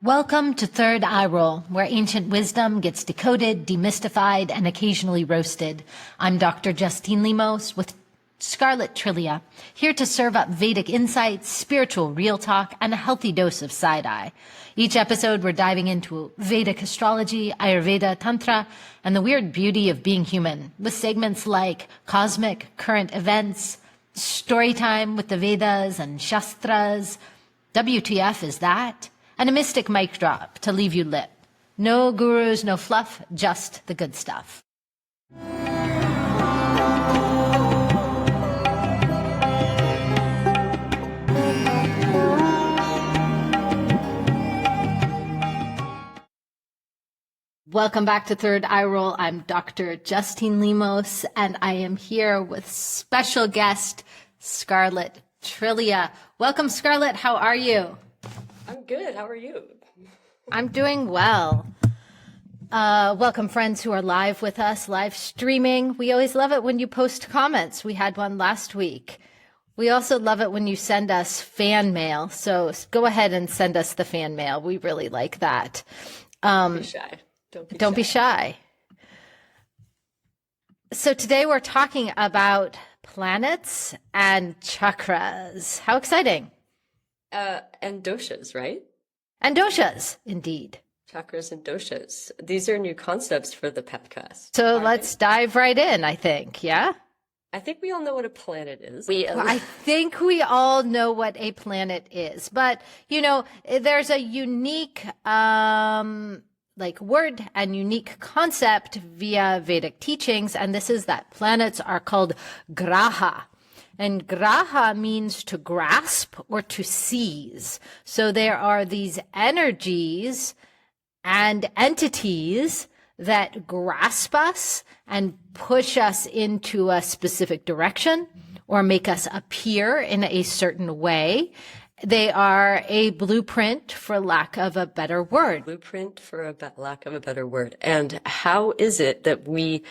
Welcome to Third Eye Roll, where ancient wisdom gets decoded, demystified, and occasionally roasted. I'm Dr. Justine Lemos with Scarlett, Trillia, here to serve up Vedic insights, spiritual real talk, and a healthy dose of side-eye. Each episode, we're diving into Vedic astrology, Ayurveda, Tantra, and the weird beauty of being human, with segments like cosmic, current events, story time with the Vedas and Shastras, WTF is that? And a mystic mic drop to leave you lit. No gurus, no fluff, just the good stuff. Welcome back to Third Eye Roll. I'm Dr. Justine Lemos, and I am here with special guest, Scarlett, Trillia. Welcome, Scarlett. How are you? I'm good. How are you? I'm doing well. Welcome, friends who are live with us, live streaming. We always love it when you post comments. We had one last week. We also love it when you send us fan mail. So go ahead and send us the fan mail. We really like that. Don't be shy. Don't be shy. So today we're talking about planets and chakras. How exciting. And doshas, right? And doshas, indeed. Chakras and doshas. These are new concepts for the podcast. So let's dive right in, I think. Yeah? I think we all know what a planet is. I think we all know what a planet is. But, you know, there's a unique word and unique concept via Vedic teachings. And this is that planets are called graha. And graha means to grasp or to seize. So there are these energies and entities that grasp us and push us into a specific direction or make us appear in a certain way. They are a blueprint, for lack of a better word. Blueprint, for lack of a better word. And how is it that we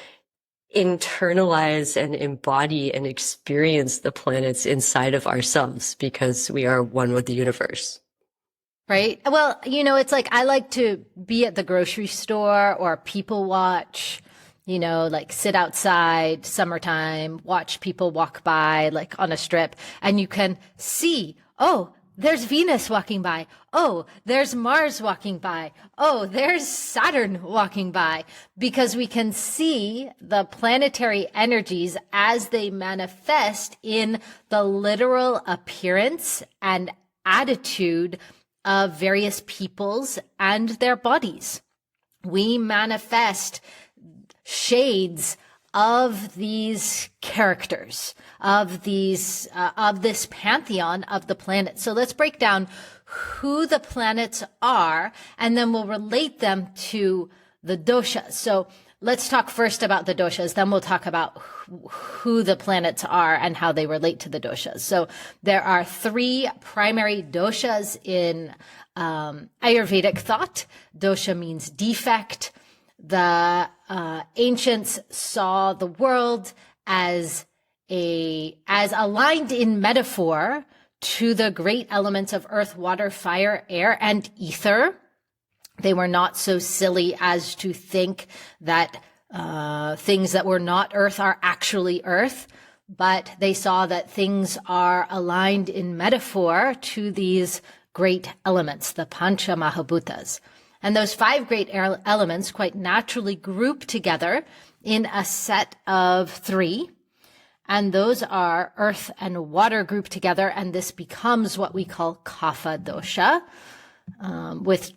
internalize and embody and experience the planets inside of ourselves because we are one with the universe? Right. Well, you know, it's like I like to be at the grocery store or people watch, you know, like sit outside, summertime, watch people walk by like on a strip, and you can see, oh, there's Venus walking by. Oh, there's Mars walking by. Oh, there's Saturn walking by, because we can see the planetary energies as they manifest in the literal appearance and attitude of various peoples and their bodies. We manifest shades of these characters, of these, of this pantheon of the planets. So let's break down who the planets are, and then we'll relate them to the doshas. So let's talk first about the doshas, then we'll talk about who the planets are and how they relate to the doshas. So there are three primary doshas in Ayurvedic thought. Dosha means defect. The ancients saw the world as aligned in metaphor to the great elements of earth, water, fire, air, and ether. They were not so silly as to think that things that were not earth are actually earth, but they saw that things are aligned in metaphor to these great elements, the Pancha Mahabhutas. And those five great elements quite naturally group together in a set of three. And those are earth and water grouped together. And this becomes what we call Kapha dosha,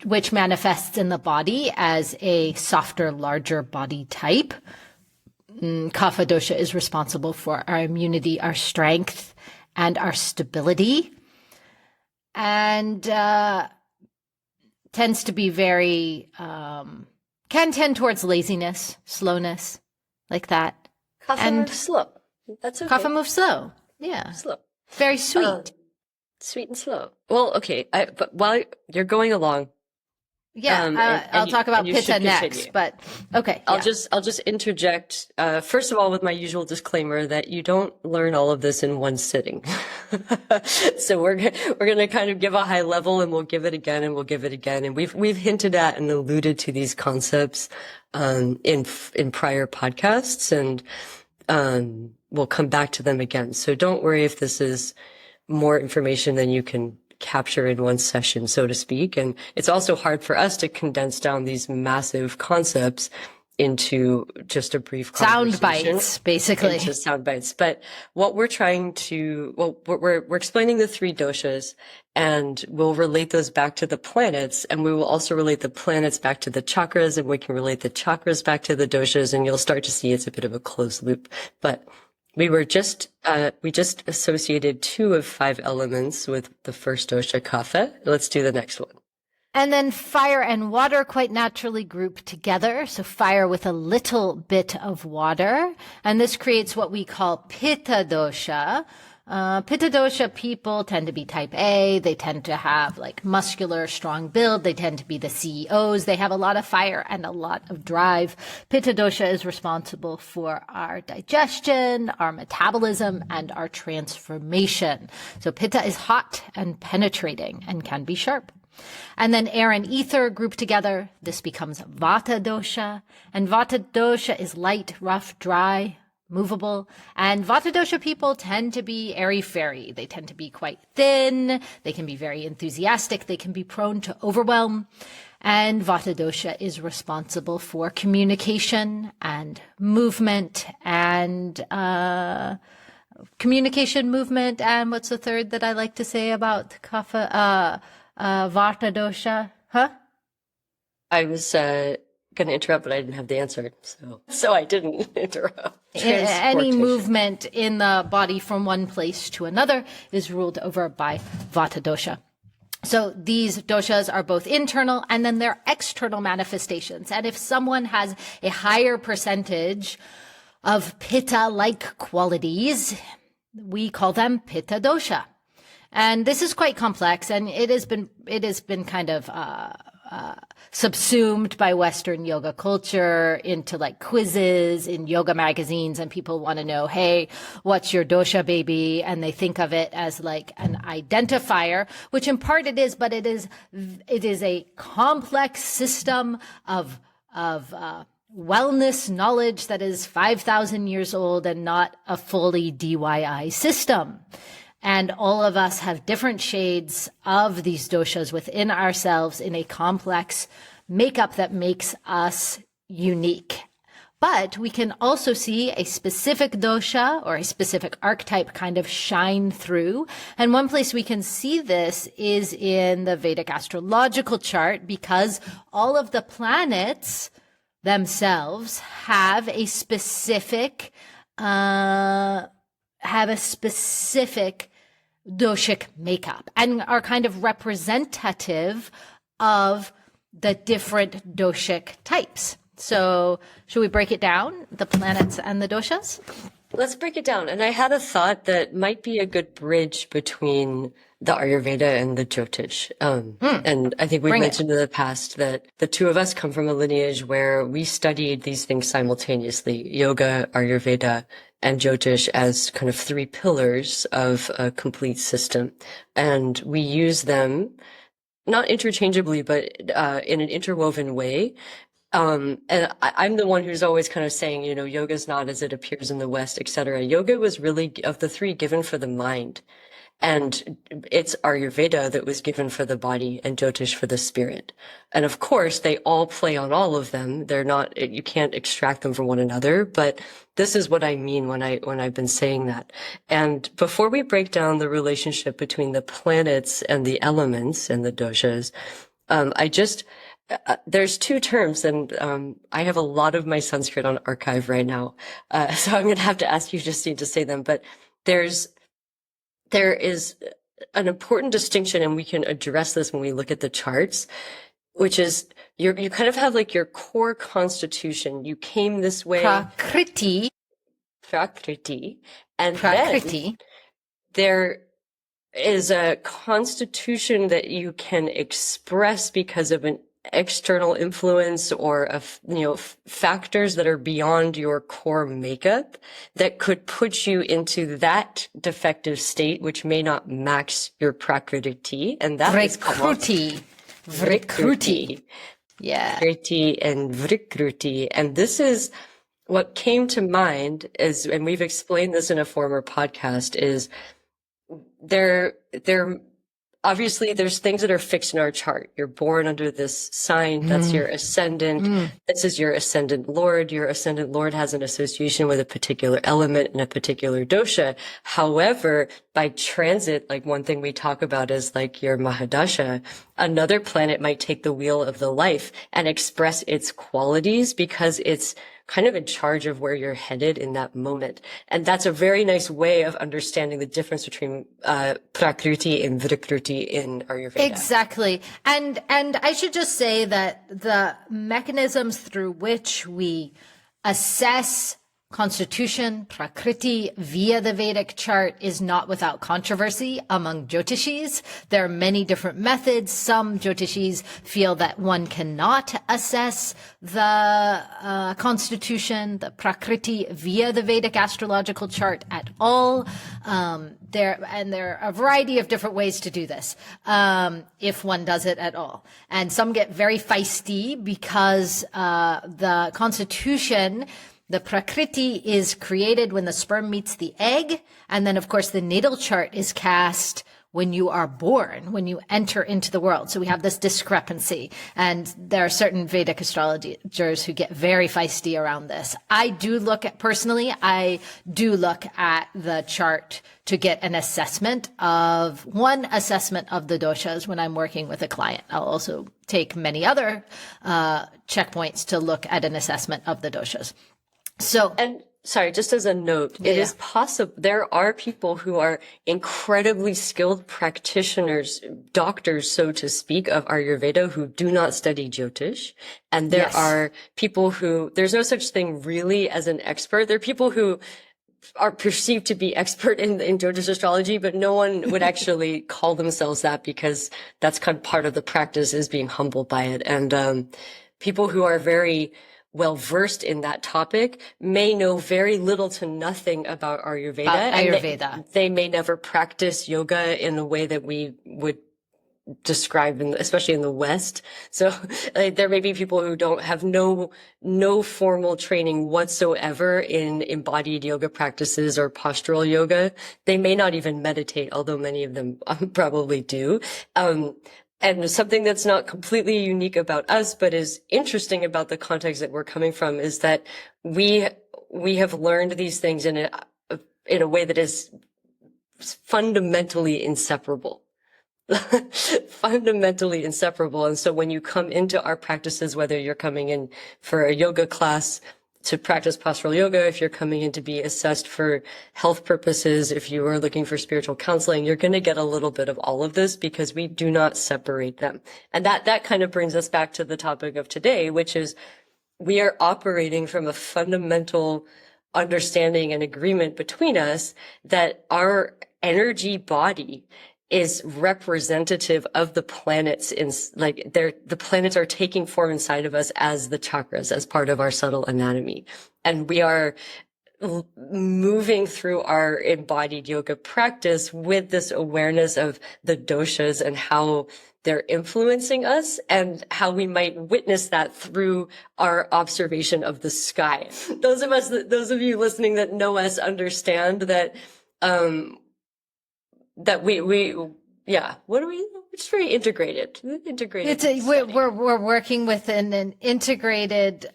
which manifests in the body as a softer, larger body type. Kapha dosha is responsible for our immunity, our strength, and our stability. And tends to be very, can tend towards laziness, slowness, like that. Kapha moves slow. That's okay. Kapha moves slow. Yeah. Slow. Very sweet. Sweet and slow. Well, okay. But while you're going along, I'll talk about you Pitta should next, continue. but okay. I'll just interject, first of all, with my usual disclaimer that you don't learn all of this in one sitting. So we're going to kind of give a high level, and we'll give it again, and we'll give it again. And we've hinted at and alluded to these concepts, in prior podcasts, and, we'll come back to them again. So don't worry if this is more information than you can capture in one session, so to speak. And it's also hard for us to condense down these massive concepts into just a brief Sound conversation. bites, basically. Into sound bites. But what we're trying to, we're explaining the three doshas, and we'll relate those back to the planets, and we will also relate the planets back to the chakras, and we can relate the chakras back to the doshas, and you'll start to see it's a bit of a closed loop. But we just associated 2 of 5 elements with the first dosha, kapha. Let's do the next one. And then fire and water quite naturally group together. So fire with a little bit of water. And this creates what we call pitta dosha. Pitta dosha people tend to be type A. They tend to have like muscular, strong build. They tend to be the CEOs. They have a lot of fire and a lot of drive. Pitta dosha is responsible for our digestion, our metabolism, and our transformation. So pitta is hot and penetrating and can be sharp. And then air and ether group together. This becomes vata dosha. And vata dosha is light, rough, dry, movable. And vata dosha people tend to be airy-fairy. They tend to be quite thin. They can be very enthusiastic. They can be prone to overwhelm. And vata dosha is responsible for communication and movement and, movement. And what's the third that I like to say about kapha? Vata dosha, huh? I was going to interrupt, but I didn't have the answer, so I didn't interrupt. Any movement in the body from one place to another is ruled over by Vata dosha. So these doshas are both internal and then they're external manifestations. And if someone has a higher percentage of pitta-like qualities, we call them pitta dosha. And this is quite complex, and it has been kind of subsumed by Western yoga culture into like quizzes in yoga magazines, and people want to know, hey, what's your dosha, baby? And they think of it as like an identifier, which in part it is, but it is a complex system of wellness knowledge that is 5,000 years old and not a fully DIY system. And all of us have different shades of these doshas within ourselves in a complex makeup that makes us unique. But we can also see a specific dosha or a specific archetype kind of shine through. And one place we can see this is in the Vedic astrological chart, because all of the planets themselves have a specific doshic makeup and are kind of representative of the different doshic types. So should we break it down, the planets and the doshas? Let's break it down. And I had a thought that might be a good bridge between the Ayurveda and the Jyotish. And I think we've mentioned in the past that the two of us come from a lineage where we studied these things simultaneously, yoga, Ayurveda, and Jyotish as kind of 3 pillars of a complete system. And we use them not interchangeably, but in an interwoven way. And I'm the one who's always kind of saying, yoga is not as it appears in the West, etc. Yoga was really, of the 3, given for the mind. And it's Ayurveda that was given for the body and Jyotish for the spirit. And of course, they all play on all of them. They're not, you can't extract them from one another, but this is what I mean when I've been saying that. And before we break down the relationship between the planets and the elements and the doshas, there's 2 terms, and I have a lot of my Sanskrit on archive right now. So I'm going to have to ask you, Justine, to say them, but there is an important distinction, and we can address this when we look at the charts, which is you kind of have like your core constitution. You came this way. Prakriti. And then there is a constitution that you can express because of an external influence or factors that are beyond your core makeup that could put you into that defective state, which may not match your prakriti, and that is called Vrikruti. Yeah. Vriti and Vrikruti. And this is what came to mind is, and we've explained this in a former podcast, is there obviously there's things that are fixed in our chart. You're born under this sign. That's your ascendant. This is your ascendant lord. Your ascendant lord has an association with a particular element and a particular dosha. However, by transit, like one thing we talk about is like your Mahadasha, another planet might take the wheel of the life and express its qualities because it's kind of in charge of where you're headed in that moment. And that's a very nice way of understanding the difference between Prakriti and Vrikruti in Ayurveda. Exactly. And I should just say that the mechanisms through which we assess constitution, Prakriti, via the Vedic chart is not without controversy among Jyotishis. There are many different methods. Some Jyotishis feel that one cannot assess the constitution, the Prakriti, via the Vedic astrological chart at all. There are a variety of different ways to do this, if one does it at all. And some get very feisty because the constitution, the Prakriti, is created when the sperm meets the egg. And then, of course, the natal chart is cast when you are born, when you enter into the world. So we have this discrepancy. And there are certain Vedic astrologers who get very feisty around this. I do look at the chart to get an assessment of the doshas when I'm working with a client. I'll also take many other checkpoints to look at an assessment of the doshas. So, and sorry, just as a note, it is possible, there are people who are incredibly skilled practitioners, doctors, so to speak, of Ayurveda who do not study Jyotish. And there are people who, there's no such thing really as an expert. There are people who are perceived to be expert in Jyotish astrology, but no one would actually call themselves that because that's kind of part of the practice, is being humbled by it. And, people who are very well versed in that topic may know very little to nothing about Ayurveda. And they may never practice yoga in the way that we would describe, especially in the West. So there may be people who don't have no formal training whatsoever in embodied yoga practices or postural yoga. They may not even meditate, although many of them probably do. And something that's not completely unique about us, but is interesting about the context that we're coming from, is that we have learned these things in a way that is fundamentally inseparable. Fundamentally inseparable. And so when you come into our practices, whether you're coming in for a yoga class to practice postural yoga, if you're coming in to be assessed for health purposes, if you are looking for spiritual counseling, you're going to get a little bit of all of this because we do not separate them. And that kind of brings us back to the topic of today, which is we are operating from a fundamental understanding and agreement between us that our energy body is representative of the planets the planets are taking form inside of us as the chakras, as part of our subtle anatomy. And we are moving through our embodied yoga practice with this awareness of the doshas and how they're influencing us and how we might witness that through our observation of the sky. Those of you listening that know us understand that, it's very integrated. We're working with an integrated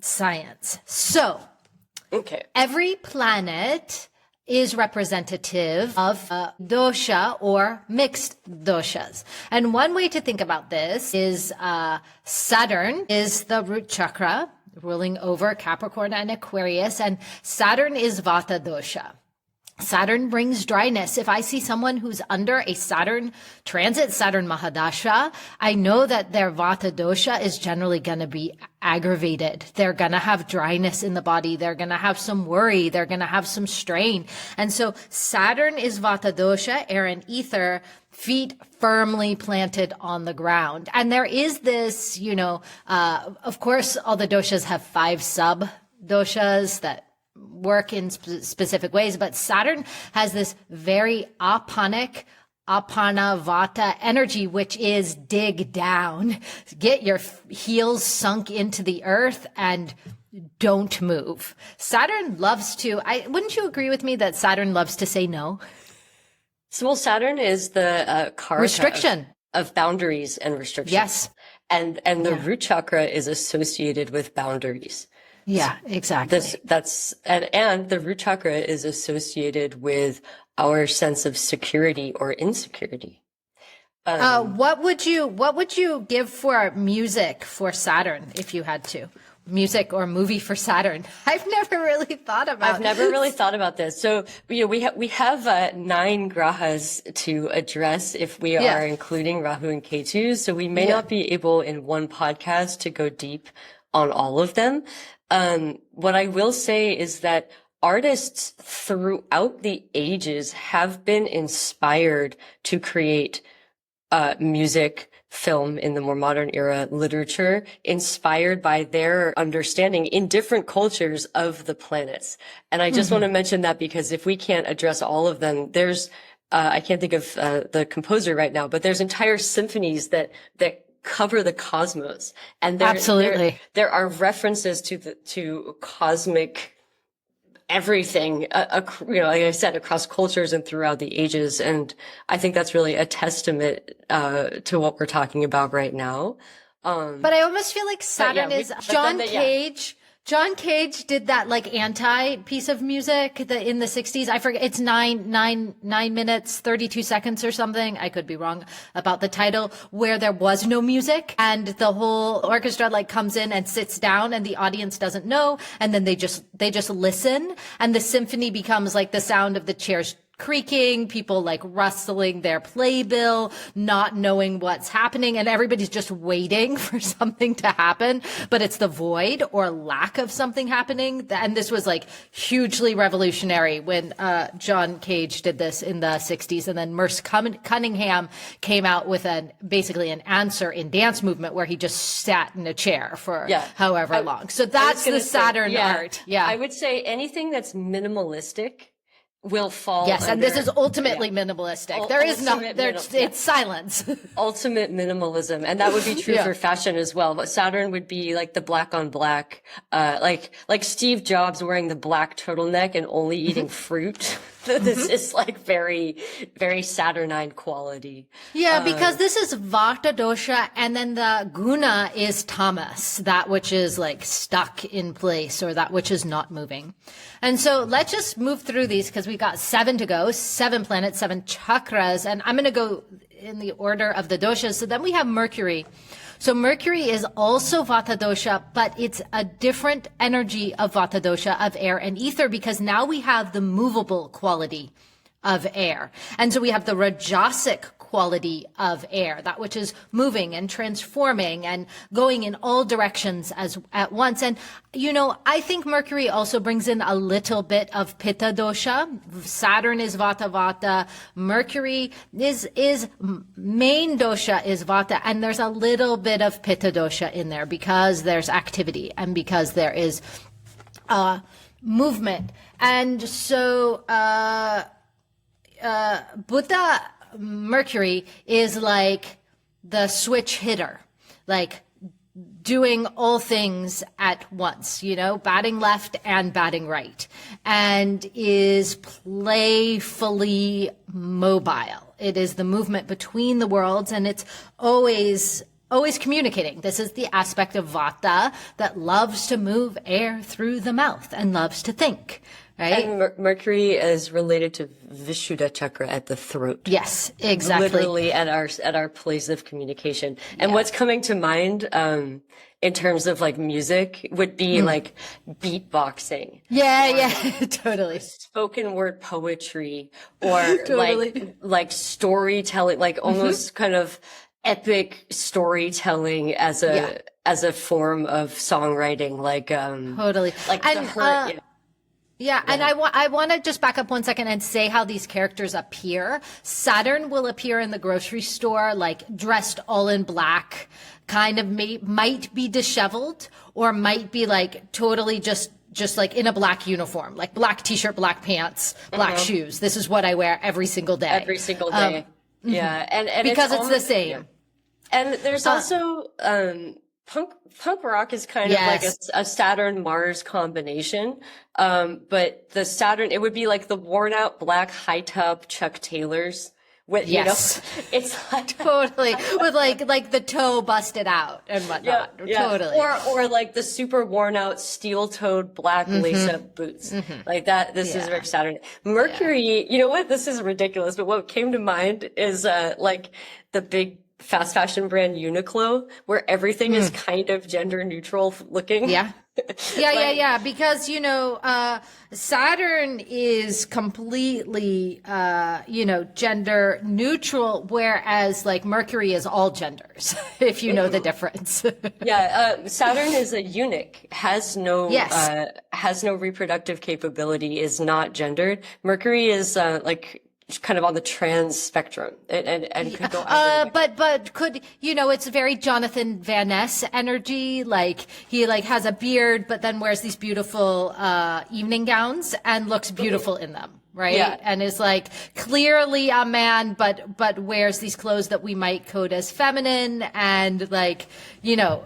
science. So, okay, every planet is representative of a dosha or mixed doshas. And one way to think about this is Saturn is the root chakra, ruling over Capricorn and Aquarius, and Saturn is Vata dosha. Saturn brings dryness. If I see someone who's under a Saturn transit, Saturn Mahadasha, I know that their Vata dosha is generally going to be aggravated. They're going to have dryness in the body. They're going to have some worry. They're going to have some strain. And so Saturn is Vata dosha, air and ether, feet firmly planted on the ground. And there is this, of course, all the doshas have 5 sub doshas that work in specific ways, but Saturn has this very apana vata energy, which is dig down, get your heels sunk into the earth and don't move. Saturn loves to, wouldn't you agree with me that Saturn loves to say no? So, well, Saturn is the karaka restriction of boundaries and restrictions. Yes. And the root chakra is associated with boundaries. Yeah, exactly. And the root chakra is associated with our sense of security or insecurity. What would you give for music for Saturn if you had to? Music or movie for Saturn? I've never really thought about this. So, we have 9 grahas to address if we are including Rahu and Ketu. So we may not be able in one podcast to go deep on all of them. What I will say is that artists throughout the ages have been inspired to create music, film in the more modern era, literature, inspired by their understanding in different cultures of the planets. And I just want to mention that because if we can't address all of them, there's I can't think of the composer right now, but there's entire symphonies that cover the cosmos, and absolutely there are references to cosmic everything, like I said, across cultures and throughout the ages. And I think that's really a testament to what we're talking about right now. But I almost feel like Saturn is John Cage. John Cage did that like anti piece of music in the 60s. I forget. It's 9 minutes, 32 seconds or something. I could be wrong about the title, where there was no music and the whole orchestra like comes in and sits down and the audience doesn't know. And then they just listen, and the symphony becomes like the sound of the chairs creaking, people like rustling their playbill, not knowing what's happening, and everybody's just waiting for something to happen, but it's the void or lack of something happening. And this was like hugely revolutionary when John Cage did this in the 60s. And then Merce Cunningham came out with basically an answer in dance movement where he just sat in a chair for however long. So that's the Saturn art. Yeah. I would say anything that's minimalistic will fall. Yes, and this is ultimately minimalistic. There is no, it's silence. Ultimate minimalism, and that would be true for fashion as well. But Saturn would be like the black on black, like Steve Jobs wearing the black turtleneck and only eating fruit. This is like very, very Saturnine quality. Yeah, because this is Vata dosha, and then the guna is tamas, that which is like stuck in place or that which is not moving. And so let's just move through these because we've got 7 to go, 7 planets, 7 chakras, and I'm going to go in the order of the doshas. So then we have Mercury. So Mercury is also Vata dosha, but it's a different energy of Vata dosha, of air and ether, because now we have the movable quality of air. And so we have the Rajasic quality of air, that which is moving and transforming and going in all directions at once. And, I think Mercury also brings in a little bit of Pitta dosha. Saturn is Vata Vata. Mercury is main dosha is Vata. And there's a little bit of Pitta dosha in there because there's activity and because there is, movement. And so, Buddha Mercury is like the switch hitter, like doing all things at once, batting left and batting right, and is playfully mobile. It is the movement between the worlds, and it's always always communicating. This is the aspect of Vata that loves to move air through the mouth and loves to think, right? And Mercury is related to Vishuddha chakra at the throat. Yes, exactly. Literally at our place of communication. And what's coming to mind, in terms of like music would be like beatboxing. Yeah, totally. Spoken word poetry or like storytelling, like almost kind of epic storytelling as a form of songwriting, like Totally. like And, the hurt. Yeah, and I want to just back up 1 second and say how these characters appear. Saturn will appear in the grocery store, like dressed all in black, kind of might be disheveled, or might be like totally just like in a black uniform, like black t-shirt, black pants, black shoes. This is what I wear every single day. Every single day. Yeah, and because it's the same. Yeah. And there's also punk rock is kind of like a Saturn Mars combination. But the Saturn, it would be like the worn out black high top Chuck Taylors with, you know, it's like totally with like the toe busted out and whatnot. Totally. Or like the super worn out steel toed black lace up boots like that. This is very Saturn. Mercury, you know what? This is ridiculous. But what came to mind is, like the big fast fashion brand Uniqlo, where everything is kind of gender neutral looking. Yeah. Yeah. Because, you know, Saturn is completely, gender neutral, whereas like Mercury is all genders, if you know the difference. Saturn is a eunuch, has no reproductive capability, is not gendered. Mercury is, like, kind of on the trans spectrum and could go either way. But could, you know, it's very Jonathan Van Ness energy. Like he like has a beard, but then wears these beautiful, evening gowns and looks beautiful in them. Right. Yeah. And is like clearly a man, but wears these clothes that we might code as feminine and like, you know,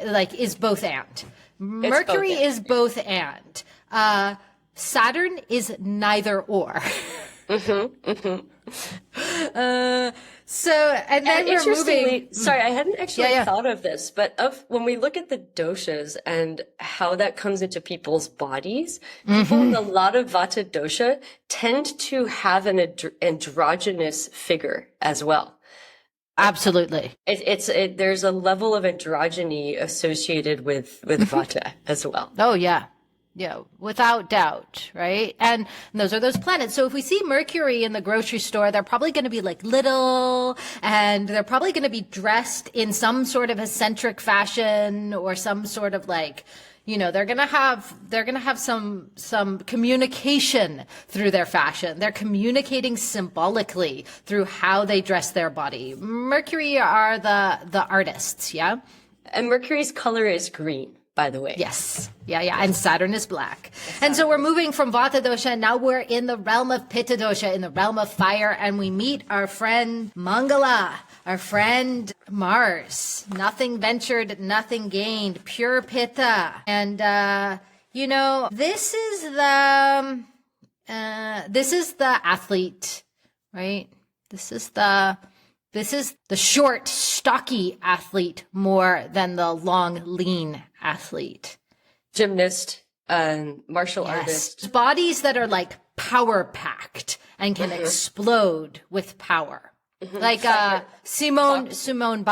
like is both and. Mercury is both and. Saturn is neither or. So, and then we're moving. Sorry, I hadn't actually thought of this, but when we look at the doshas and how that comes into people's bodies, people with a lot of Vata dosha tend to have an androgynous figure as well. Absolutely. There's a level of androgyny associated with Vata as well. Oh, yeah. Yeah, without doubt, right? And those are those planets. So if we see Mercury in the grocery store, they're probably going to be like little, and they're probably going to be dressed in some sort of eccentric fashion or some sort of like, you know, they're going to have some communication through their fashion. They're communicating symbolically through how they dress their body. Mercury are the artists, yeah? And Mercury's color is green, by the way. Yes. Yeah. And Saturn is black. And so we're moving from Vata dosha, and now we're in the realm of Pitta dosha, in the realm of fire, and we meet our friend Mangala, our friend Mars. Nothing ventured, nothing gained, pure Pitta. And, you know, this is the athlete, right? This is the short, stocky athlete more than the long, lean athlete. Gymnast, martial artist. Bodies that are like power packed and can explode with power. Like Simone Biles. Simone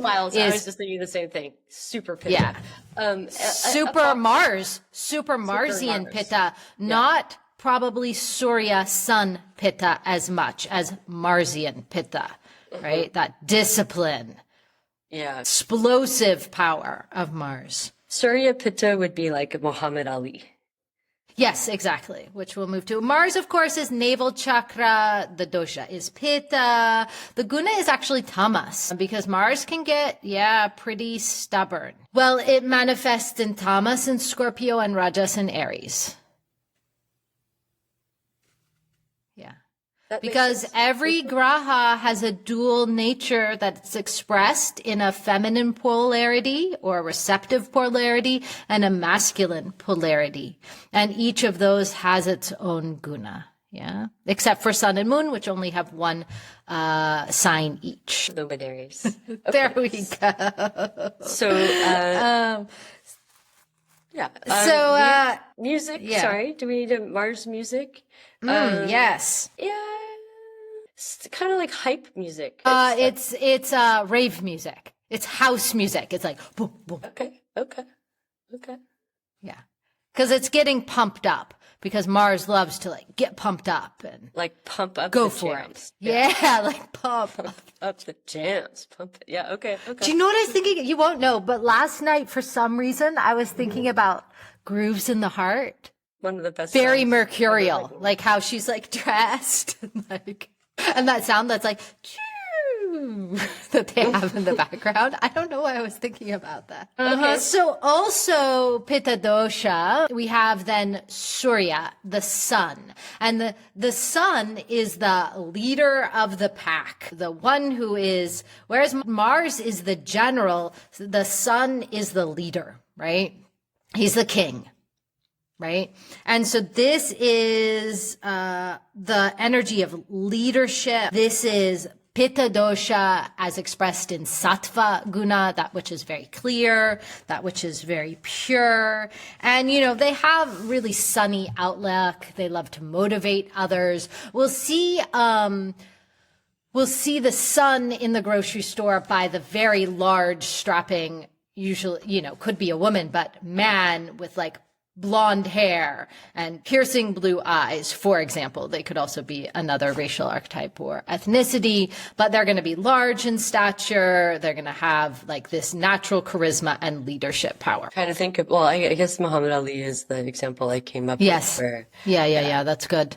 Biles. I was just thinking the same thing. Super Pitta. Yeah. Super Marsian Pitta, not probably Surya Sun Pitta as much as Marsian Pitta. Right? That discipline. Yeah. Explosive power of Mars. Surya Pitta would be like Muhammad Ali. Yes, exactly. Which we'll move to. Mars, of course, is navel chakra. The dosha is Pitta. The guna is actually tamas, because Mars can get, pretty stubborn. Well, it manifests in tamas in Scorpio and rajas in Aries. Because every graha has a dual nature that's expressed in a feminine polarity or a receptive polarity and a masculine polarity. And each of those has its own guna. Yeah. Except for sun and moon, which only have one sign each. Luminaries. Okay. There we go. So, music. Yeah. Sorry, do we need a Mars music? Yes. Yeah, it's kind of like hype music. It's rave music. It's house music. It's like boom, boom. Okay. Yeah. Because it's getting pumped up. Because Mars loves to like get pumped up and like pump up. Go the for jams. it. Yeah, like pump up the jams. Pump it. Yeah. Okay. Do you know what I was thinking? You won't know, but last night for some reason I was thinking about grooves in the heart. One of the best. Very mercurial, like how she's like dressed, and that sound that's like that they have in the background. I don't know why I was thinking about that. Okay. So also Pitta dosha, we have then Surya, the sun. And the sun is the leader of the pack, the one who is, whereas Mars is the general, the sun is the leader, right? He's the king. Right. And so this is the energy of leadership. This is Pitta dosha as expressed in Sattva guna, that which is very clear, that which is very pure. And, you know, they have really sunny outlook. They love to motivate others. We'll see the sun in the grocery store by the very large strapping, usually, you know, could be a woman, but man with like blonde hair and piercing blue eyes, for example. They could also be another racial archetype or ethnicity, but they're going to be large in stature. They're going to have like this natural charisma and leadership power. Trying to think of, well, I guess Muhammad Ali is the example I came up yes. with. Where, yeah, that's good.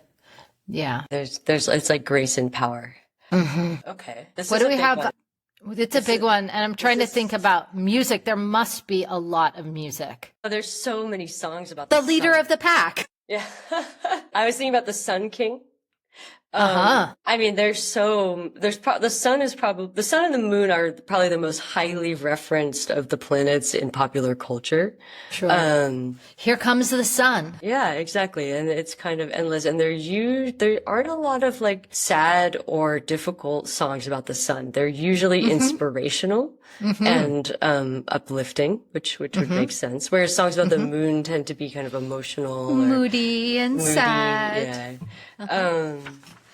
Yeah. There's, it's like grace and power. Mm-hmm. Okay. What do we have? One. It's a big one, and I'm trying to think about music. There must be a lot of music. Oh, there's so many songs about the leader of the pack. Yeah. I was thinking about the Sun King. I mean, the sun and the moon are probably the most highly referenced of the planets in popular culture. Sure. Here comes the sun. Yeah, exactly. And it's kind of endless. And there aren't a lot of like sad or difficult songs about the sun. They're usually inspirational and uplifting, which would make sense. Whereas songs about the moon tend to be kind of emotional, moody and sad. Yeah.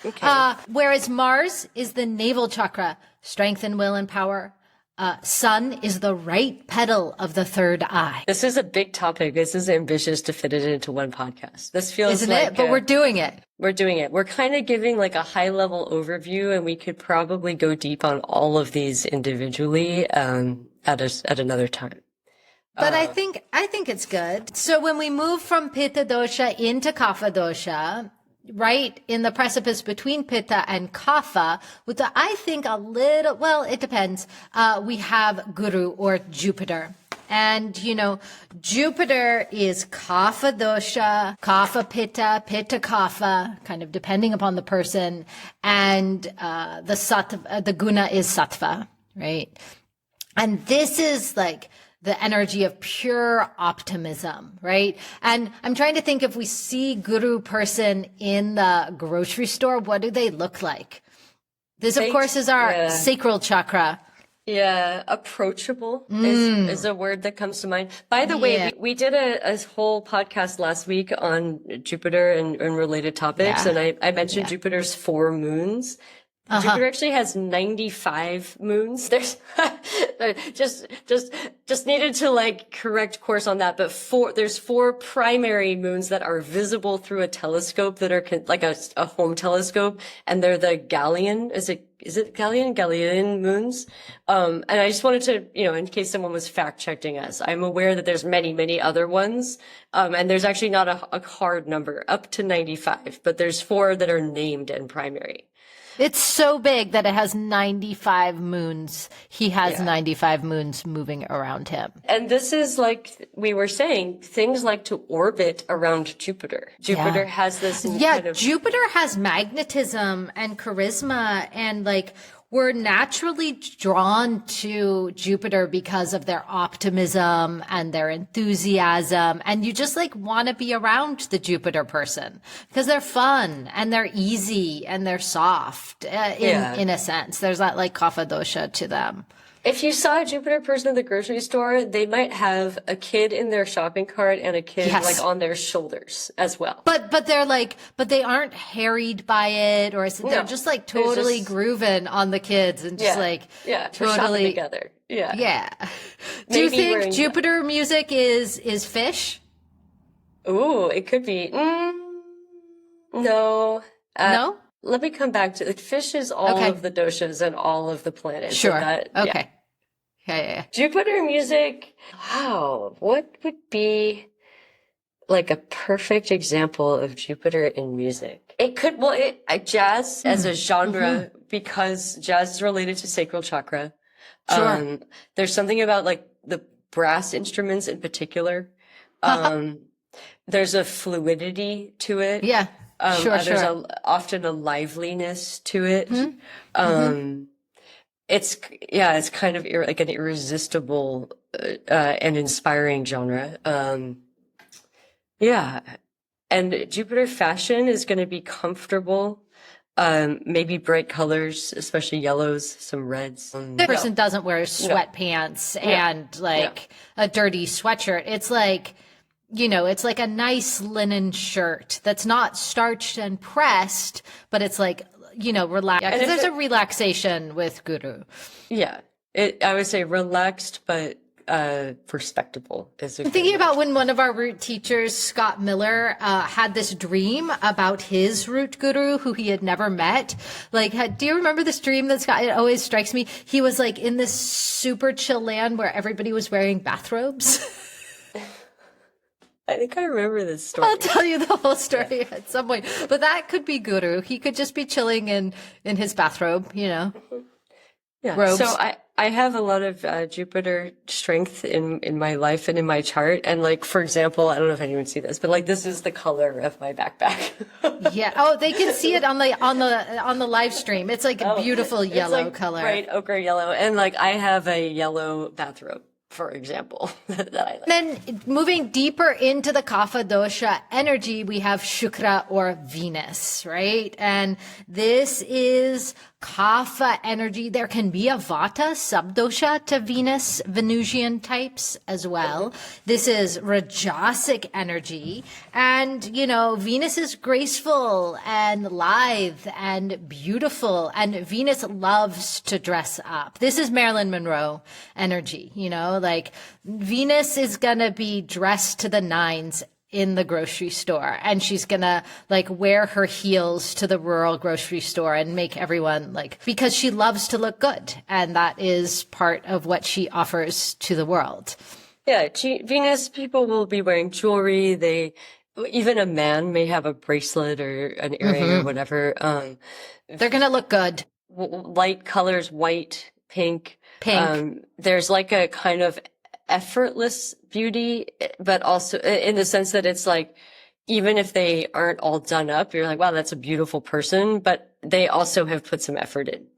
Okay. Whereas Mars is the navel chakra, strength and will and power. Sun is the right petal of the third eye. This is a big topic. This is ambitious to fit it into one podcast. This feels Isn't it? But we're doing it. We're doing it. We're kind of giving like a high level overview, and we could probably go deep on all of these individually at another time. But I think it's good. So when we move from Pitta dosha into Kapha dosha, right in the precipice between Pitta and Kapha, with I think it depends. We have Guru or Jupiter. And, you know, Jupiter is Kapha dosha, Kapha Pitta, Pitta Kapha, kind of depending upon the person. And, the guna is Sattva, right? And this is like the energy of pure optimism, right? And I'm trying to think, if we see Guru person in the grocery store, what do they look like? This, of course, is our sacral chakra. Yeah, approachable is a word that comes to mind. By the way, we did a whole podcast last week on Jupiter and related topics, and I mentioned Jupiter's 4 moons. Jupiter actually has 95 moons. There's just needed to like correct course on that. But there's 4 primary moons that are visible through a telescope that are like a home telescope, and they're the Galilean. Is it Galilean moons? And I just wanted to, you know, in case someone was fact checking us, I'm aware that there's many other ones. And there's actually not a hard number up to 95, but there's 4 that are named and primary. It's so big that it has 95 moons. He has 95 moons moving around him. And this is like we were saying, things like to orbit around Jupiter. Jupiter has this kind of... Jupiter has magnetism and charisma and like we're naturally drawn to Jupiter because of their optimism and their enthusiasm. And you just like want to be around the Jupiter person because they're fun and they're easy and they're soft in a sense. There's that like kapha dosha to them. If you saw a Jupiter person at the grocery store, they might have a kid in their shopping cart and a kid like on their shoulders as well. But they're like, but they aren't harried by it, or they're just like totally grooving on the kids and just totally together. Yeah. Yeah. Do you think Jupiter music is fish? Ooh, it could be. No. No? Let me come back to fish is all of the doshas and all of the planets. Sure. Okay. Yeah. Jupiter music. Wow. What would be like a perfect example of Jupiter in music? It could, jazz as a genre, because jazz is related to sacral chakra. Sure. There's something about like the brass instruments in particular. There's a fluidity to it. Yeah. There's often a liveliness to it. It's kind of like an irresistible and inspiring genre. And Jupiter fashion is going to be comfortable. Maybe bright colors, especially yellows, some reds. The person doesn't wear sweatpants and a dirty sweatshirt. It's like, it's like a nice linen shirt that's not starched and pressed, but it's like, relaxed. Because there's a relaxation with guru. Yeah. I would say relaxed, but respectable. I'm thinking about when one of our root teachers, Scott Miller, had this dream about his root guru who he had never met. Like, do you remember this dream that Scott, it always strikes me. He was like in this super chill land where everybody was wearing bathrobes. I think I remember this story. I'll tell you the whole story at some point. But that could be guru. He could just be chilling in his bathrobe, Yeah. Robes. So I have a lot of Jupiter strength in my life and in my chart. And like, for example, I don't know if anyone see this, but like this is the color of my backpack. Yeah. Oh, they can see it on the live stream. It's like a beautiful yellow color. Bright ochre yellow. And like I have a yellow bathrobe, for example, that I like. Then moving deeper into the kapha dosha energy, we have Shukra or Venus, right? And this is kapha energy. There can be a vata subdosha to Venus, Venusian types as well. This is rajasic energy. And, Venus is graceful and lithe and beautiful. And Venus loves to dress up. This is Marilyn Monroe energy, like Venus is going to be dressed to the nines in the grocery store, and she's gonna like wear her heels to the rural grocery store and make everyone because she loves to look good, and that is part of what she offers to the world. Yeah, Venus people will be wearing jewelry. Even a man may have a bracelet or an earring or whatever. They're gonna look good. Light colors, white, pink. There's like a kind of effortless beauty, but also in the sense that it's like, even if they aren't all done up, you're like, wow, that's a beautiful person, but they also have put some effort in.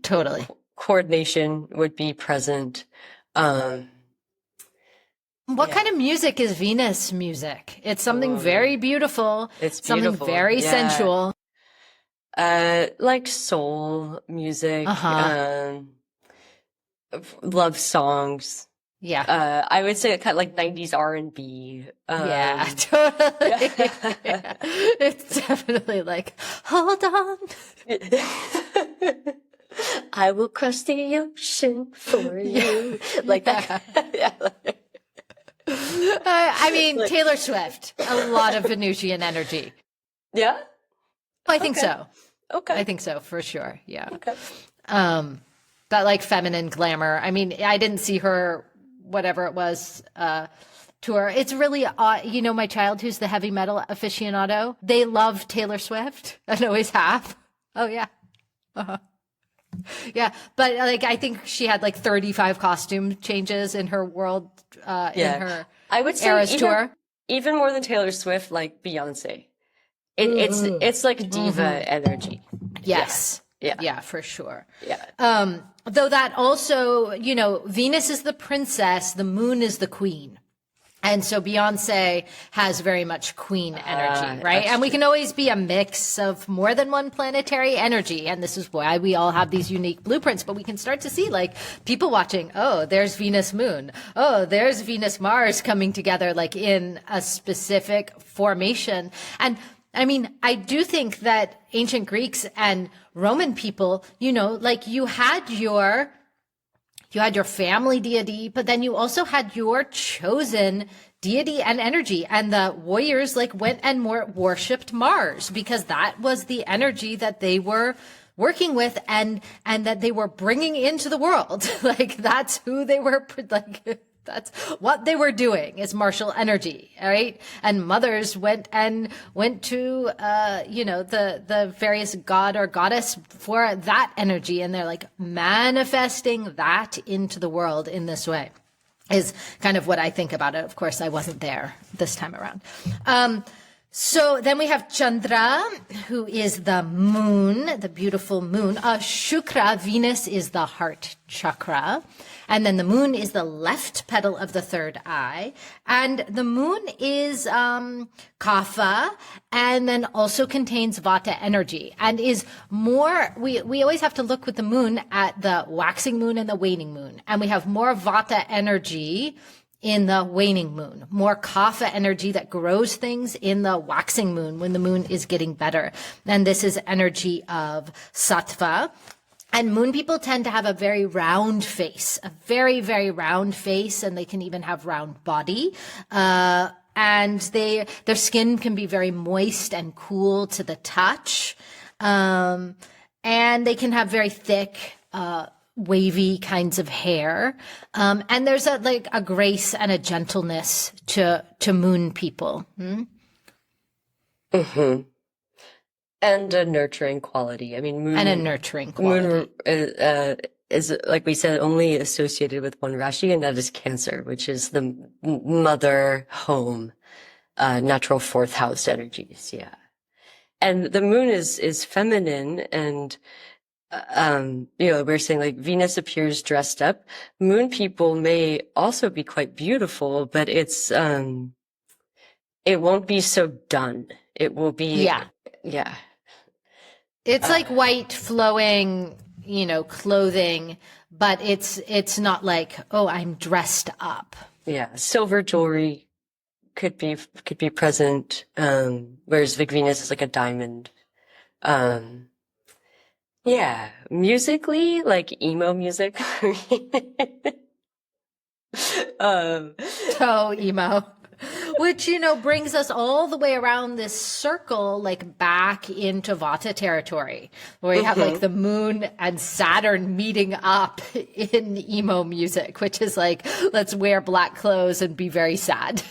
Totally. Coordination would be present. What kind of music is Venus music? It's something very beautiful. It's beautiful. Something very sensual. Like soul music, love songs. Yeah. I would say kind of like 90s R&B. Yeah, totally. Yeah. It's definitely like, hold on. I will cross the ocean for you. Like that. Yeah. I mean, Taylor Swift, a lot of Venusian energy. Yeah? I think so. Okay. I think so, for sure. Yeah. Okay. That like feminine glamour. I mean, I didn't see her, whatever it was, tour. It's really, my child who's the heavy metal aficionado, they love Taylor Swift and always have. Oh, yeah. Yeah. But I think she had 35 costume changes in her world, in her I would say Eras tour. Even more than Taylor Swift, like Beyonce. It's like diva energy. Yes. Yeah, for sure. Yeah. Though that also, you know, Venus is the princess, the moon is the queen. And so Beyonce has very much queen energy, right? And we can always be a mix of more than one planetary energy. And this is why we all have these unique blueprints. But we can start to see like people watching, oh, there's Venus moon. Oh, there's Venus Mars coming together like in a specific formation. And I mean, I do think that ancient Greeks and Roman people, you know, like you had your family deity, but then you also had your chosen deity and energy. And the warriors like went and more worshipped Mars because that was the energy that they were working with and that they were bringing into the world. Like that's who they were, like that's what they were doing is martial energy. All right. And mothers went to, you know, the various god or goddess for that energy. And they're like manifesting that into the world in this way is kind of what I think about it. Of course, I wasn't there this time around. So then we have Chandra, who is the moon, the beautiful moon. Shukra, Venus, is the heart chakra. And then the moon is the left petal of the third eye. And the moon is Kapha, and then also contains Vata energy and is more, we always have to look with the moon at the waxing moon and the waning moon. And we have more Vata energy in the waning moon, more Kapha energy that grows things in the waxing moon when the moon is getting better. And this is energy of Sattva. And moon people tend to have a very round face, a very, very round face, and they can even have round body. And their skin can be very moist and cool to the touch. And they can have very thick, wavy kinds of hair. And there's a grace and a gentleness to moon people. Mm-hmm. And a nurturing quality. I mean, moon. And a nurturing quality. Moon is, like we said, only associated with one Rashi, and that is Cancer, which is the mother, home, natural fourth house energies. Yeah. And the moon is feminine and, you know, we're saying like Venus appears dressed up. Moon people may also be quite beautiful, but it's, it won't be so done. It will be, yeah. It's like white flowing, you know, clothing, but it's not like, oh, I'm dressed up. Yeah. Silver jewelry could be present. Whereas Venus is like a diamond. Yeah. Musically, like emo music. So emo. Which, you know, brings us all the way around this circle, like back into Vata territory, where we have like the moon and Saturn meeting up in emo music, which is like, let's wear black clothes and be very sad.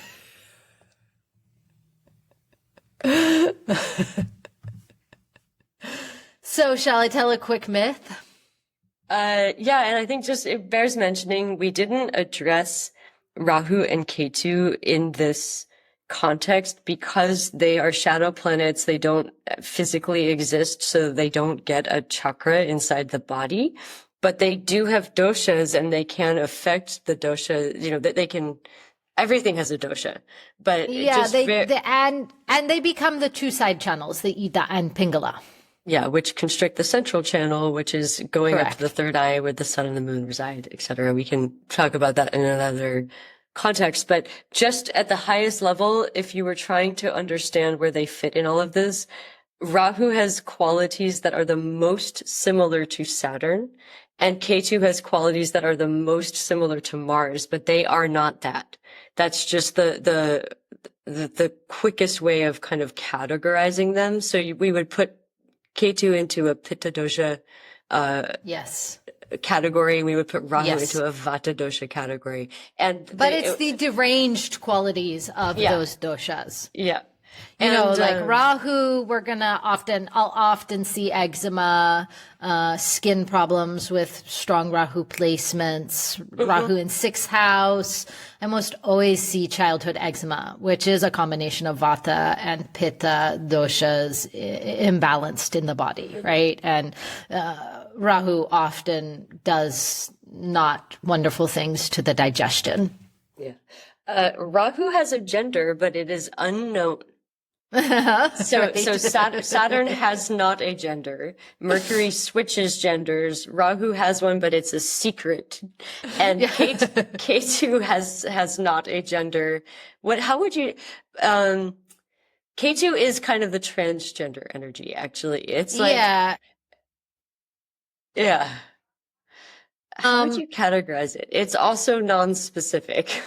So shall I tell a quick myth? Yeah, and I think just it bears mentioning, we didn't address Rahu and Ketu in this context because they are shadow planets. They don't physically exist, so they don't get a chakra inside the body, but they do have doshas and they can affect the dosha, you know, that they can, everything has a dosha, but yeah, and they become the two side channels, the Ida and Pingala. Yeah, which constrict the central channel, which is going Correct. up to the third eye where the sun and the moon reside, etc. We can talk about that in another context, but just at the highest level, if you were trying to understand where they fit in all of this, Rahu has qualities that are the most similar to Saturn, and Ketu has qualities that are the most similar to Mars, but they are not that. That's just the quickest way of kind of categorizing them. So we would put Ketu into a Pitta dosha yes, category. We would put Rahu into a Vata dosha category. But it's the deranged qualities of those doshas. Yeah. You know, And like Rahu, I'll often see eczema, skin problems with strong Rahu placements, Rahu in sixth house. I almost always see childhood eczema, which is a combination of Vata and Pitta doshas imbalanced in the body, right? And Rahu often does not wonderful things to the digestion. yeah. Rahu has a gender, but it is unknown. So Saturn has not a gender. Mercury switches genders. Rahu has one, but it's a secret. And Ketu has not a gender. How would you, Ketu is kind of the transgender energy, actually. It's like, yeah. How would you categorize it? It's also non-specific.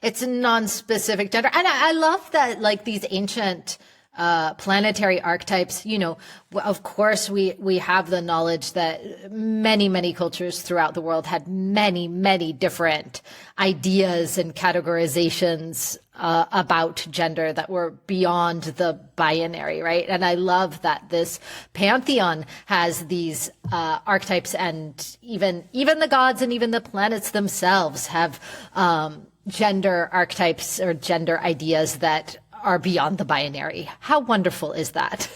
It's a non-specific gender. And I love that, like, these ancient planetary archetypes, you know, of course we have the knowledge that many cultures throughout the world had many different ideas and categorizations about gender that were beyond the binary, right? And I love that this pantheon has these archetypes, and even the gods and even the planets themselves have gender archetypes or gender ideas that are beyond the binary. How wonderful is that?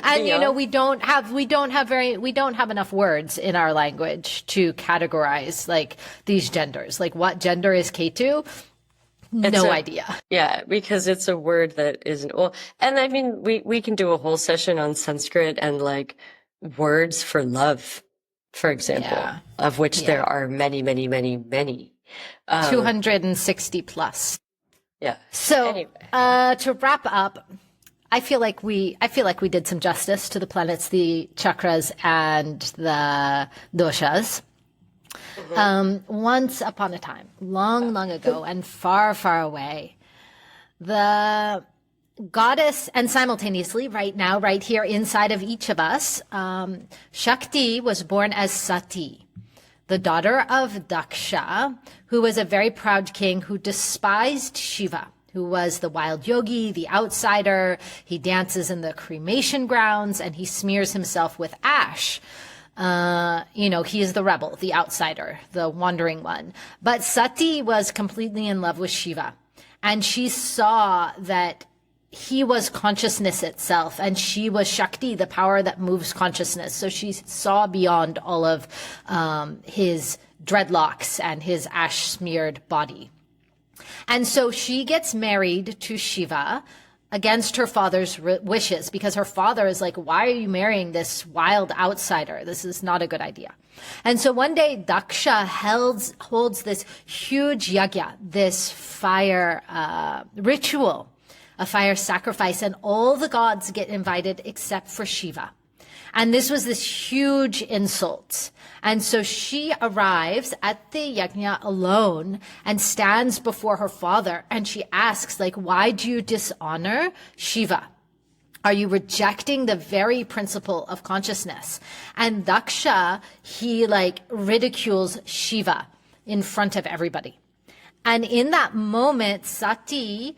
And you know, we don't have enough words in our language to categorize like these genders. Like, what gender is Ketu? No idea. Yeah, because it's a word that isn't, well, and I mean, we can do a whole session on Sanskrit and like words for love, for example, of which there are many. 260 plus. Yeah. So anyway. To wrap up, I feel like we did some justice to the planets, the chakras, and the doshas. Once upon a time, long ago, and far away, the goddess, and simultaneously right now, right here inside of each of us, Shakti was born as Sati, the daughter of Daksha, who was a very proud king who despised Shiva, who was the wild yogi, the outsider. He dances in the cremation grounds and he smears himself with ash. You know, he is the rebel, the outsider, the wandering one. But Sati was completely in love with Shiva, and she saw that he was consciousness itself, and she was Shakti, the power that moves consciousness. So she saw beyond all of his dreadlocks and his ash-smeared body. And so she gets married to Shiva against her father's wishes, because her father is like, why are you marrying this wild outsider? This is not a good idea. And so one day Daksha holds this huge yajna, this fire ritual, a fire sacrifice, and all the gods get invited except for Shiva. And this was this huge insult. And so she arrives at the yajna alone and stands before her father, and she asks, like, why do you dishonor Shiva? Are you rejecting the very principle of consciousness? And Daksha, he like ridicules Shiva in front of everybody. And in that moment, Sati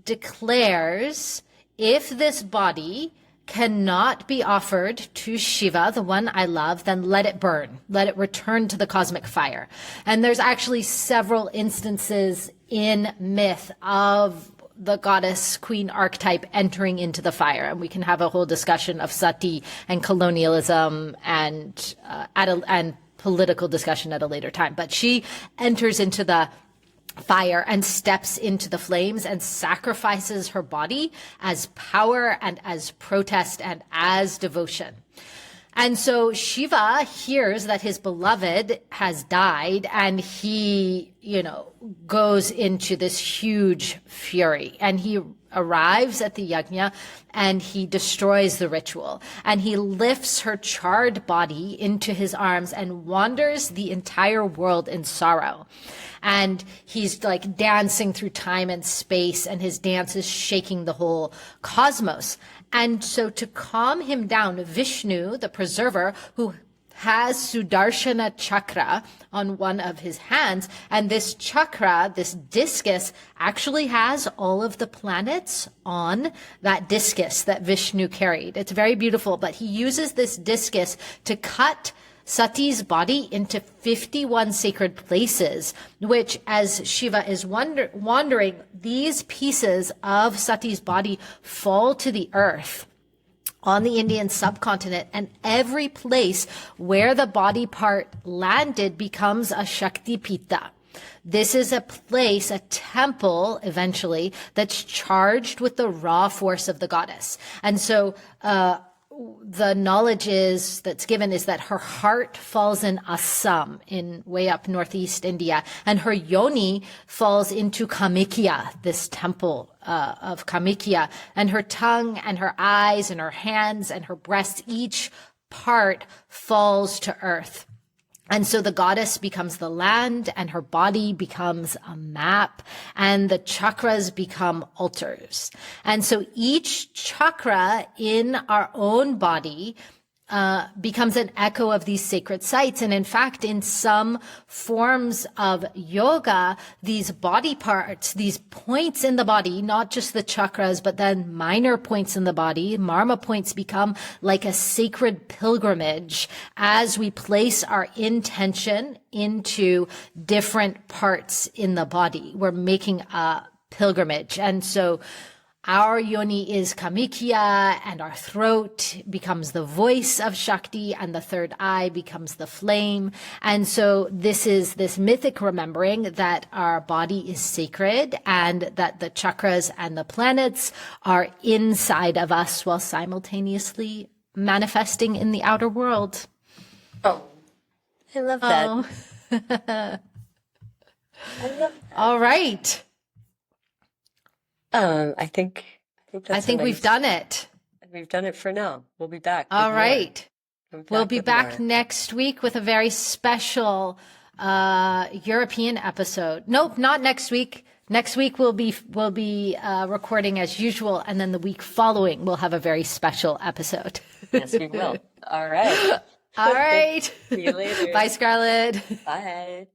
declares, if this body cannot be offered to Shiva, the one I love, then let it burn. Let it return to the cosmic fire. And there's actually several instances in myth of the goddess queen archetype entering into the fire. And we can have a whole discussion of Sati and colonialism and political discussion at a later time. But she enters into the fire and steps into the flames and sacrifices her body as power and as protest and as devotion. And so Shiva hears that his beloved has died, and he, goes into this huge fury, and he arrives at the yajna and he destroys the ritual, and he lifts her charred body into his arms and wanders the entire world in sorrow. And he's like dancing through time and space, and his dance is shaking the whole cosmos. And so to calm him down, Vishnu, the preserver, who has Sudarshana chakra on one of his hands. And this chakra, this discus, actually has all of the planets on that discus that Vishnu carried. It's very beautiful, but he uses this discus to cut Sati's body into 51 sacred places, which as Shiva is wandering, these pieces of Sati's body fall to the earth on the Indian subcontinent, and every place where the body part landed becomes a Shakti Pita. This is a place, a temple, eventually, that's charged with the raw force of the goddess. And so, the knowledge that's given is that her heart falls in Assam, in way up northeast India, and her yoni falls into Kamikya, this temple of Kamikya, and her tongue and her eyes and her hands and her breasts, each part falls to earth. And so the goddess becomes the land, and her body becomes a map, and the chakras become altars. And so each chakra in our own body becomes an echo of these sacred sites. And in fact, in some forms of yoga, these body parts, these points in the body, not just the chakras, but then minor points in the body, marma points, become like a sacred pilgrimage as we place our intention into different parts in the body. We're making a pilgrimage. And so our yoni is Kamikya, and our throat becomes the voice of Shakti, and the third eye becomes the flame. And so this is this mythic remembering that our body is sacred, and that the chakras and the planets are inside of us while simultaneously manifesting in the outer world. Oh, I love that. Oh. I love that. All right. I think we've done it. We've done it for now. We'll be back. All right. We'll be back more. next week with a very special European episode. Nope, not next week. Next week we'll be recording as usual, and then the week following we'll have a very special episode. Yes, we will. All right. All right. See you later. Bye, Scarlett. Bye.